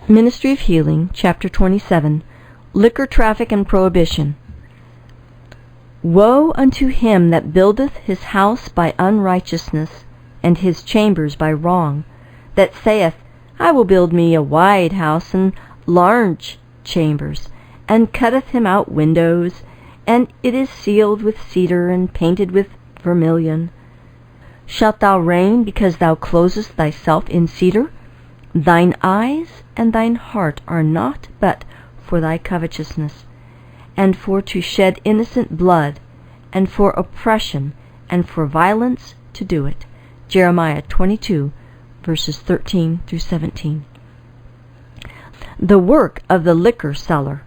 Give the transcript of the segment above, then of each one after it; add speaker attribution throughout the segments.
Speaker 1: Ministry of Healing, Chapter 27, Liquor Traffic and Prohibition. Woe unto him that buildeth his house by unrighteousness, and his chambers by wrong, that saith, I will build me a wide house and large chambers, and cutteth him out windows, and it is sealed with cedar and painted with vermilion. Shalt thou reign because thou closest thyself in cedar? Thine eyes and thine heart are naught but for thy covetousness, and for to shed innocent blood, and for oppression, and for violence to do it. Jeremiah 22, verses 13 through 17. The work of the liquor seller.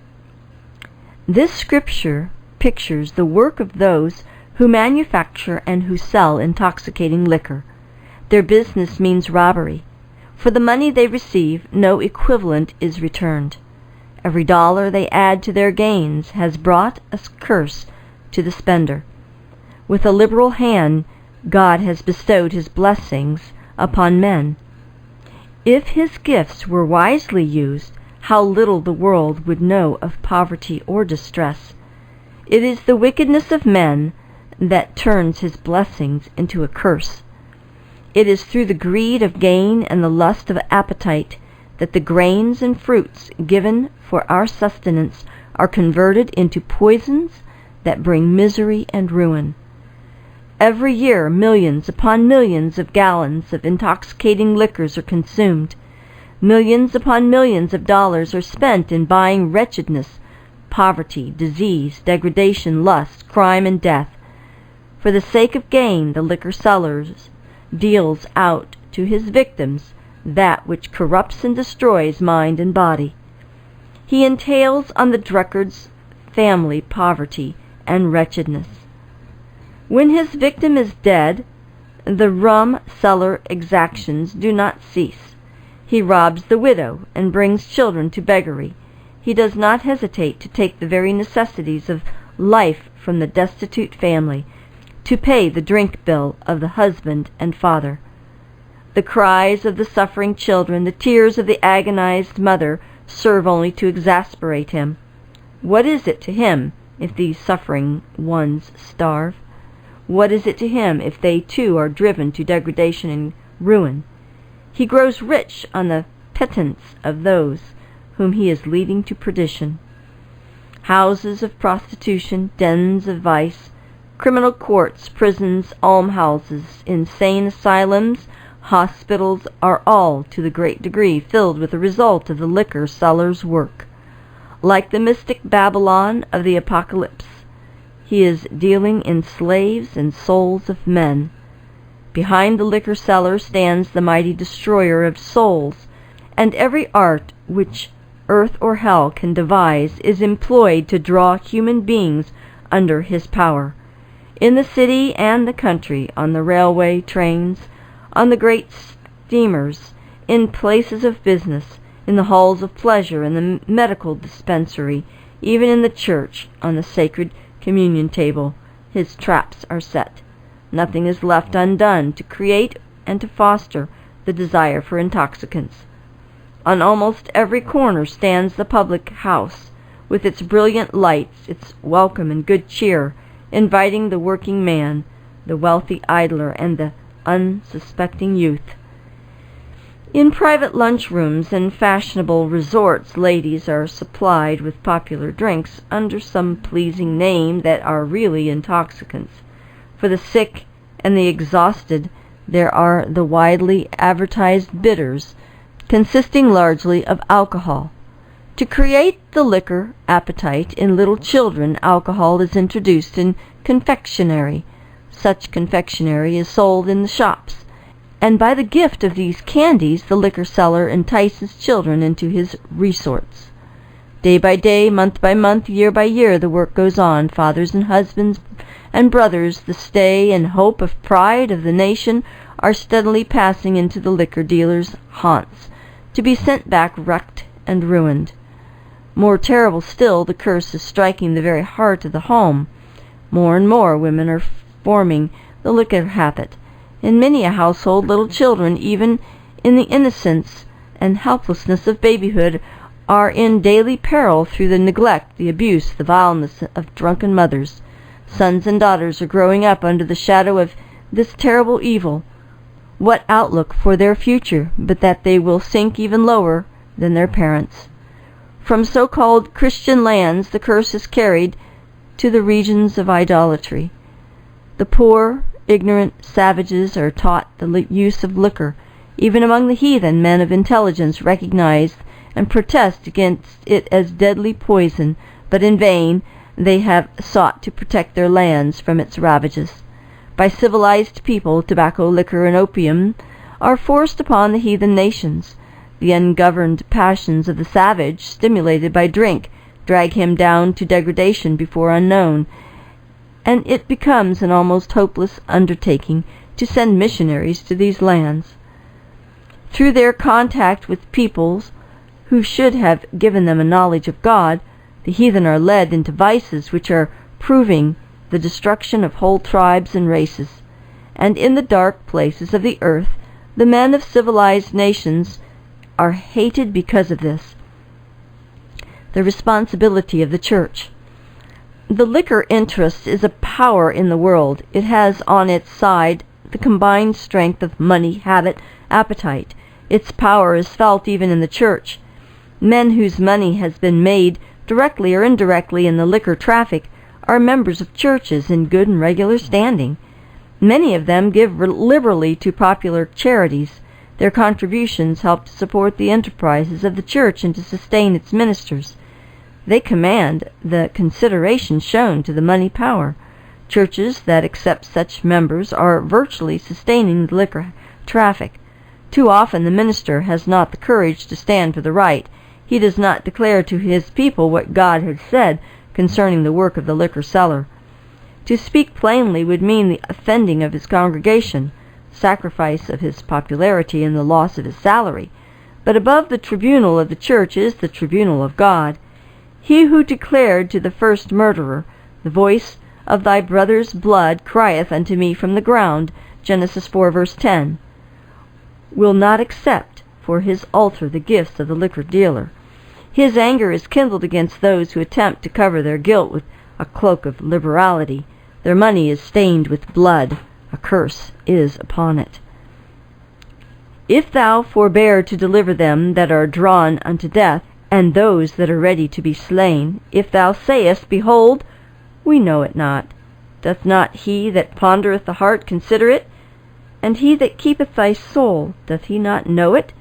Speaker 1: This scripture pictures the work of those who manufacture and who sell intoxicating liquor. Their business means robbery. For the money they receive, no equivalent is returned. Every dollar they add to their gains has brought a curse to the spender. With a liberal hand, God has bestowed his blessings upon men. If his gifts were wisely used, how little the world would know of poverty or distress. It is the wickedness of men that turns his blessings into a curse. It is through the greed of gain and the lust of appetite that the grains and fruits given for our sustenance are converted into poisons that bring misery and ruin. Every year, millions upon millions of gallons of intoxicating liquors are consumed. Millions upon millions of dollars are spent in buying wretchedness, poverty, disease, degradation, lust, crime, and death. For the sake of gain, the liquor sellers deals out to his victims that which corrupts and destroys mind and body. He entails on the drunkard's family poverty and wretchedness. When his victim is dead, the rum seller exactions do not cease. He robs the widow and brings children to beggary. He does not hesitate to take the very necessities of life from the destitute family, to pay the drink bill of the husband and father. The cries of the suffering children, the tears of the agonized mother, serve only to exasperate him. What is it to him if these suffering ones starve? What is it to him if they too are driven to degradation and ruin? He grows rich on the pittance of those whom he is leading to perdition. Houses of prostitution, dens of vice, criminal courts, prisons, almhouses, insane asylums, hospitals are all to the great degree filled with the result of the liquor seller's work. Like the mystic Babylon of the Apocalypse, he is dealing in slaves and souls of men. Behind the liquor seller stands the mighty destroyer of souls, and every art which earth or hell can devise is employed to draw human beings under his power. In the city and the country, on the railway trains, on the great steamers, in places of business, in the halls of pleasure, in the medical dispensary, even in the church, on the sacred communion table, his traps are set. Nothing is left undone to create and to foster the desire for intoxicants. On almost every corner stands the public house, with its brilliant lights, its welcome and good cheer, inviting the working man, the wealthy idler, and the unsuspecting youth. In private lunchrooms and fashionable resorts, ladies are supplied with popular drinks under some pleasing name that are really intoxicants. For the sick and the exhausted, there are the widely advertised bitters, consisting largely of alcohol. To create the liquor appetite in little children, alcohol is introduced in confectionery. Such confectionery is sold in the shops, and by the gift of these candies the liquor seller entices children into his resorts. Day by day, month by month, year by year, the work goes on. Fathers and husbands and brothers, the stay and hope of pride of the nation, are steadily passing into the liquor dealers' haunts, to be sent back wrecked and ruined. More terrible still, the curse is striking the very heart of the home. More and more women are forming the liquor habit. In many a household, little children, even in the innocence and helplessness of babyhood are in daily peril through the neglect, the abuse, the vileness of drunken mothers. Sons and daughters are growing up under the shadow of this terrible evil. What outlook for their future but that they will sink even lower than their parents? From so-called Christian lands the curse is carried to the regions of idolatry. The poor, ignorant savages are taught the use of liquor. Even among the heathen, men of intelligence recognize and protest against it as deadly poison, but in vain they have sought to protect their lands from its ravages. By civilized people, tobacco, liquor, and opium are forced upon the heathen nations. The ungoverned passions of the savage, stimulated by drink, drag him down to degradation before unknown, and it becomes an almost hopeless undertaking to send missionaries to these lands. Through their contact with peoples who should have given them a knowledge of God, the heathen are led into vices which are proving the destruction of whole tribes and races. And in the dark places of the earth, the men of civilized nations are hated because of this. The responsibility of the church. The liquor interest is a power in the world. It has on its side the combined strength of money, habit, appetite. Its power is felt even in the church. Men whose money has been made directly or indirectly in the liquor traffic are members of churches in good and regular standing. Many of them give liberally to popular charities. Their contributions help to support the enterprises of the church and to sustain its ministers. They command the consideration shown to the money power. Churches that accept such members are virtually sustaining the liquor traffic. Too often the minister has not the courage to stand for the right. He does not declare to his people what God has said concerning the work of the liquor seller. To speak plainly would mean the offending of his congregation, sacrifice of his popularity, and the loss of his salary. But above the tribunal of the church is the tribunal of God. He who declared to the first murderer, "The voice of thy brother's blood crieth unto me from the ground," Genesis 4 verse 10, will not accept for his altar the gifts of the liquor dealer. His anger is kindled against those who attempt to cover their guilt with a cloak of liberality. Their money is stained with blood. A curse is upon it. If thou forbear to deliver them that are drawn unto death, and those that are ready to be slain, if thou sayest, Behold, we know it not, doth not he that pondereth the heart consider it? And he that keepeth thy soul, doth he not know it?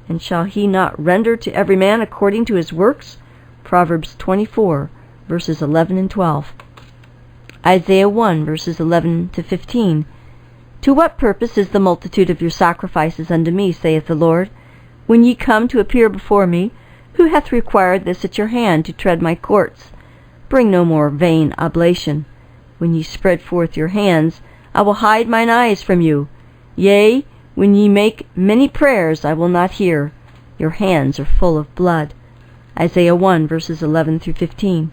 Speaker 1: And shall he not render to every man according to his works? Proverbs 24, verses 11 and 12. Isaiah 1, verses 11 to 15. To what purpose is the multitude of your sacrifices unto me, saith the Lord? When ye come to appear before me, who hath required this at your hand to tread my courts? Bring no more vain oblation. When ye spread forth your hands, I will hide mine eyes from you. Yea, when ye make many prayers, I will not hear. Your hands are full of blood. Isaiah 1, verses 11 through 15.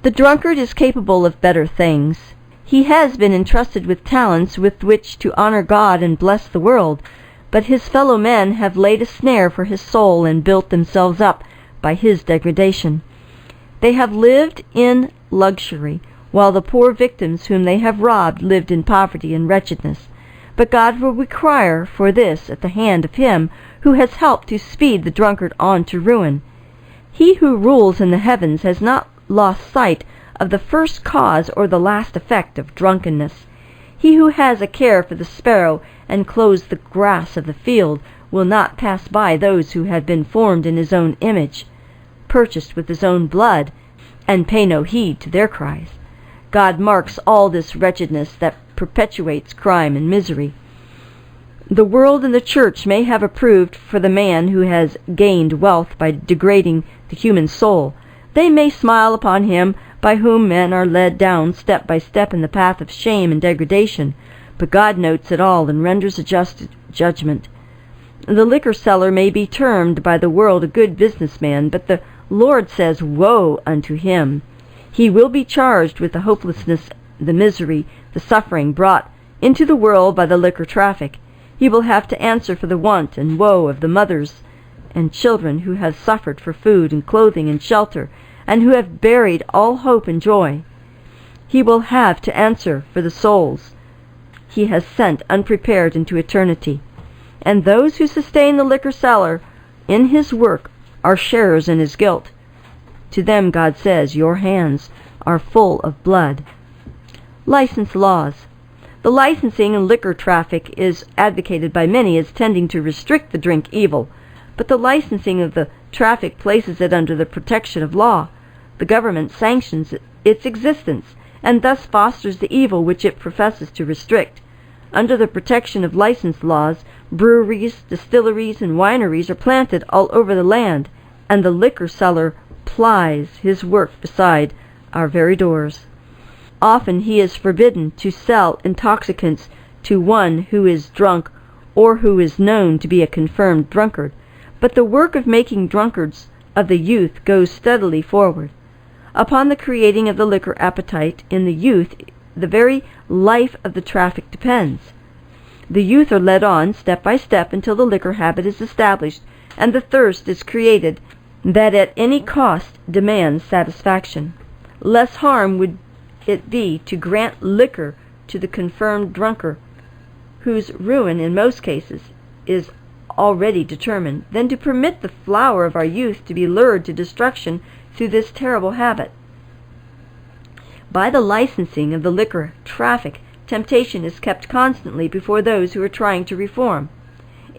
Speaker 1: The drunkard is capable of better things. He has been entrusted with talents with which to honor God and bless the world, but his fellow men have laid a snare for his soul and built themselves up by his degradation. They have lived in luxury, while the poor victims whom they have robbed lived in poverty and wretchedness. But God will require for this at the hand of him who has helped to speed the drunkard on to ruin. He who rules in the heavens has not lost sight of the first cause or the last effect of drunkenness. He who has a care for the sparrow and clothes the grass of the field will not pass by those who have been formed in his own image, purchased with his own blood, and pay no heed to their cries. God marks all this wretchedness that perpetuates crime and misery. The world and the church may have approved for the man who has gained wealth by degrading the human soul. They may smile upon him by whom men are led down step by step in the path of shame and degradation, but God notes it all and renders a just judgment. The liquor seller may be termed by the world a good businessman, but the Lord says, Woe unto him! He will be charged with the hopelessness, the misery, the suffering brought into the world by the liquor traffic. He will have to answer for the want and woe of the mothers and children who have suffered for food and clothing and shelter, and who have buried all hope and joy. He will have to answer for the souls he has sent unprepared into eternity. And those who sustain the liquor seller in his work are sharers in his guilt. To them God says, "Your hands are full of blood." License laws. The licensing and liquor traffic is advocated by many as tending to restrict the drink evil, but the licensing of the traffic places it under the protection of law. The government sanctions its existence, and thus fosters the evil which it professes to restrict. Under the protection of license laws, breweries, distilleries, and wineries are planted all over the land, and the liquor seller plies his work beside our very doors. Often he is forbidden to sell intoxicants to one who is drunk or who is known to be a confirmed drunkard, but the work of making drunkards of the youth goes steadily forward. Upon the creating of the liquor appetite in the youth, the very life of the traffic depends. The youth are led on step by step until the liquor habit is established and the thirst is created that at any cost demands satisfaction. Less harm would it be to grant liquor to the confirmed drunkard, whose ruin in most cases is already determined, than to permit the flower of our youth to be lured to destruction through this terrible habit. By the licensing of the liquor traffic, temptation is kept constantly before those who are trying to reform.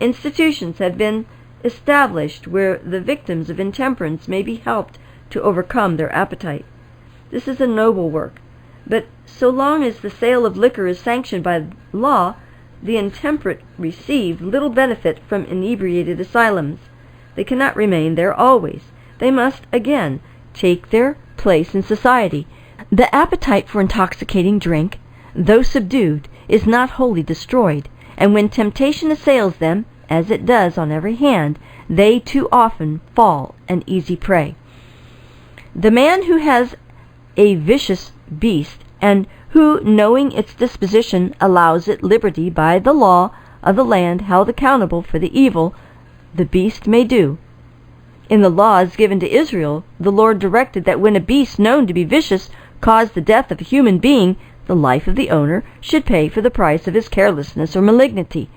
Speaker 1: Institutions have been established where the victims of intemperance may be helped to overcome their appetite. This is a noble work, but so long as the sale of liquor is sanctioned by law, the intemperate receive little benefit from inebriated asylums. They cannot remain there always. They must again take their place in society. The appetite for intoxicating drink, though subdued, is not wholly destroyed, and when temptation assails them, as it does on every hand, they too often fall an easy prey. The man who has a vicious beast, and who, knowing its disposition, allows it liberty by the law of the land, held accountable for the evil the beast may do. In the laws given to Israel, the Lord directed that when a beast known to be vicious caused the death of a human being, the life of the owner should pay for the price of his carelessness or malignity.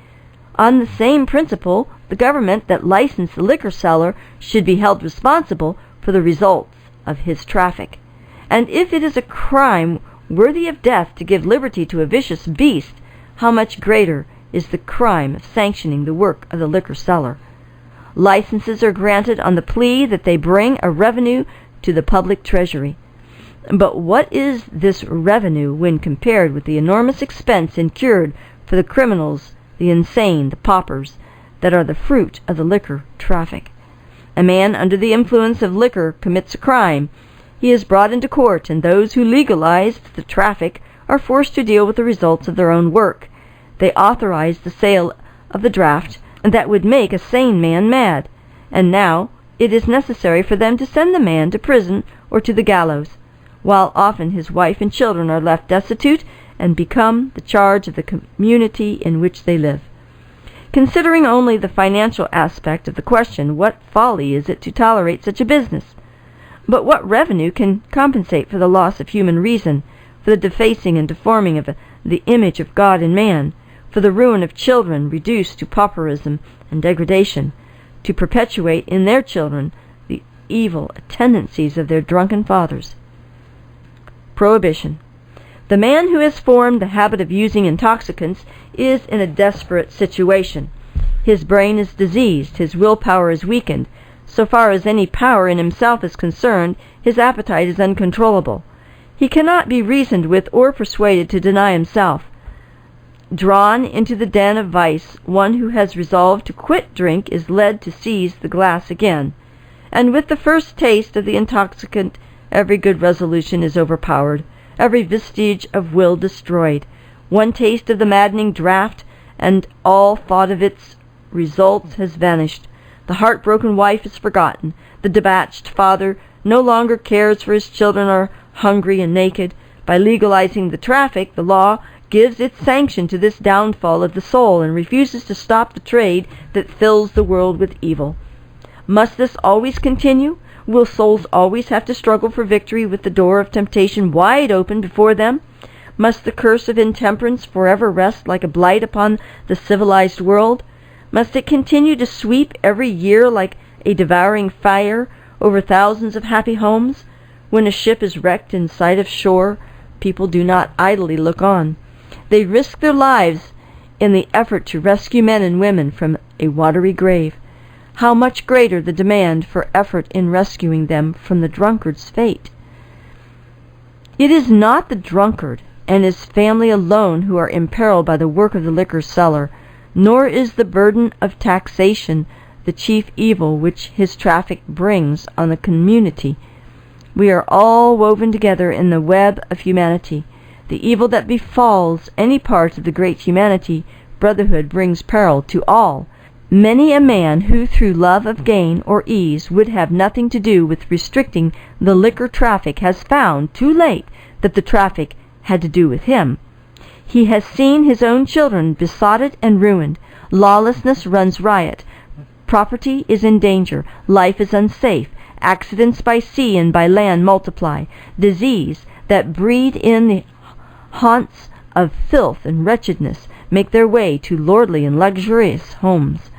Speaker 1: On the same principle, the government that licensed the liquor seller should be held responsible for the results of his traffic. And if it is a crime worthy of death to give liberty to a vicious beast, how much greater is the crime of sanctioning the work of the liquor seller. Licenses are granted on the plea that they bring a revenue to the public treasury. But what is this revenue when compared with the enormous expense incurred for the criminals, the insane, the paupers, that are the fruit of the liquor traffic? A man under the influence of liquor commits a crime. He is brought into court, and those who legalized the traffic are forced to deal with the results of their own work. They authorize the sale of the draft that would make a sane man mad, and now it is necessary for them to send the man to prison or to the gallows, while often his wife and children are left destitute and become the charge of the community in which they live. Considering only the financial aspect of the question, what folly is it to tolerate such a business? But what revenue can compensate for the loss of human reason, for the defacing and deforming of the image of God in man, for the ruin of children reduced to pauperism and degradation, to perpetuate in their children the evil tendencies of their drunken fathers? Prohibition. The man who has formed the habit of using intoxicants is in a desperate situation. His brain is diseased, his willpower is weakened. So far as any power in himself is concerned, his appetite is uncontrollable. He cannot be reasoned with or persuaded to deny himself. Drawn into the den of vice, one who has resolved to quit drink is led to seize the glass again. And with the first taste of the intoxicant, every good resolution is overpowered, every vestige of will destroyed. One taste of the maddening draught, and all thought of its results has vanished. The heartbroken wife is forgotten. The debauched father no longer cares for his children are hungry and naked. By legalizing the traffic, the law gives its sanction to this downfall of the soul and refuses to stop the trade that fills the world with evil. Must this always continue? Will souls always have to struggle for victory with the door of temptation wide open before them? Must the curse of intemperance forever rest like a blight upon the civilized world? Must it continue to sweep every year like a devouring fire over thousands of happy homes? When a ship is wrecked in sight of shore, people do not idly look on. They risk their lives in the effort to rescue men and women from a watery grave. How much greater the demand for effort in rescuing them from the drunkard's fate. It is not the drunkard and his family alone who are imperiled by the work of the liquor seller, nor is the burden of taxation the chief evil which his traffic brings on the community. We are all woven together in the web of humanity. The evil that befalls any part of the great humanity brotherhood brings peril to all. Many a man who through love of gain or ease would have nothing to do with restricting the liquor traffic has found too late that the traffic had to do with him. He has seen his own children besotted and ruined. Lawlessness runs riot. Property is in danger. Life is unsafe. Accidents by sea and by land multiply. Disease that breed in the haunts of filth and wretchedness make their way to lordly and luxurious homes.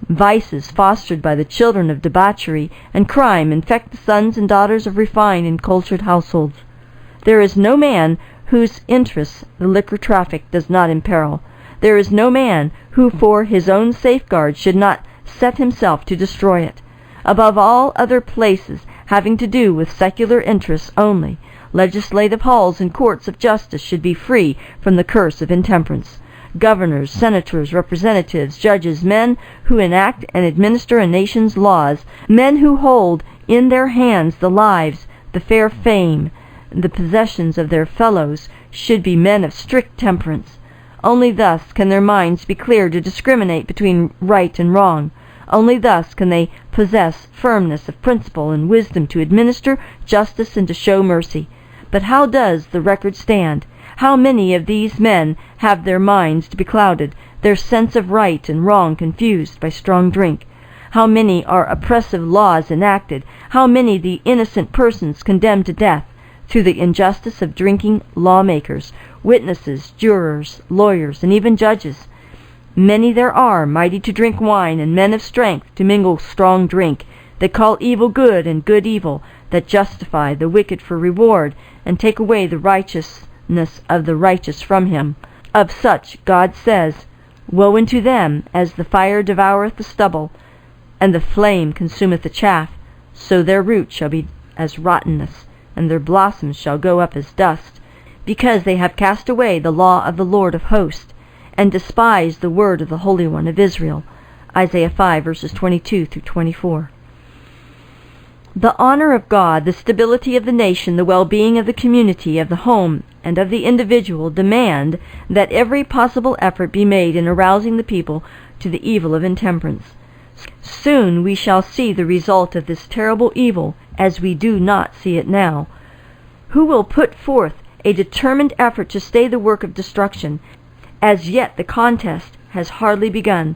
Speaker 1: Vices fostered by the children of debauchery and crime infect the sons and daughters of refined and cultured households. There is no man whose interests the liquor traffic does not imperil. There is no man who for his own safeguard should not set himself to destroy it. Above all other places having to do with secular interests only, legislative halls and courts of justice should be free from the curse of intemperance. Governors, senators, representatives, judges, men who enact and administer a nation's laws, men who hold in their hands the lives, the fair fame, the possessions of their fellows, should be men of strict temperance. Only thus can their minds be clear to discriminate between right and wrong. Only thus can they possess firmness of principle and wisdom to administer justice and to show mercy. But how does the record stand? How many of these men have their minds beclouded, their sense of right and wrong confused by strong drink? How many are oppressive laws enacted? How many the innocent persons condemned to death through the injustice of drinking lawmakers, witnesses, jurors, lawyers, and even judges? Many there are, mighty to drink wine, and men of strength to mingle strong drink, that call evil good and good evil, that justify the wicked for reward, and take away the righteousness of the righteous from him. Of such God says, Woe unto them, as the fire devoureth the stubble, and the flame consumeth the chaff, so their root shall be as rottenness, and their blossoms shall go up as dust, because they have cast away the law of the Lord of hosts, and despised the word of the Holy One of Israel. Isaiah 5, verses 22 through 24. The honor of God, the stability of the nation, the well-being of the community, of the home, and of the individual demand that every possible effort be made in arousing the people to the evil of intemperance. Soon we shall see the result of this terrible evil as we do not see it now. Who will put forth a determined effort to stay the work of destruction? As yet the contest has hardly begun.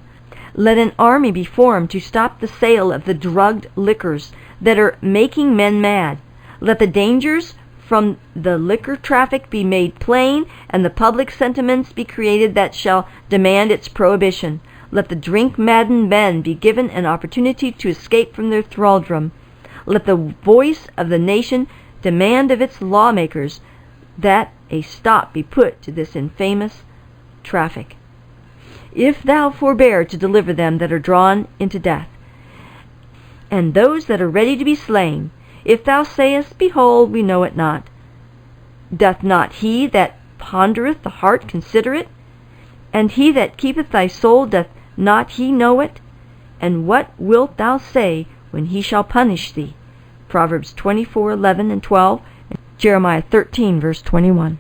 Speaker 1: Let an army be formed to stop the sale of the drugged liquors that are making men mad. Let the dangers from the liquor traffic be made plain, and the public sentiments be created that shall demand its prohibition. Let the drink-maddened men be given an opportunity to escape from their thraldom. Let the voice of the nation demand of its lawmakers that a stop be put to this infamous traffic. If thou forbear to deliver them that are drawn into death, and those that are ready to be slain, if thou sayest, Behold, we know it not, doth not he that pondereth the heart consider it? And he that keepeth thy soul, doth not he know it? And what wilt thou say when he shall punish thee? Proverbs 24:11 and 12, and Jeremiah 13, verse 21.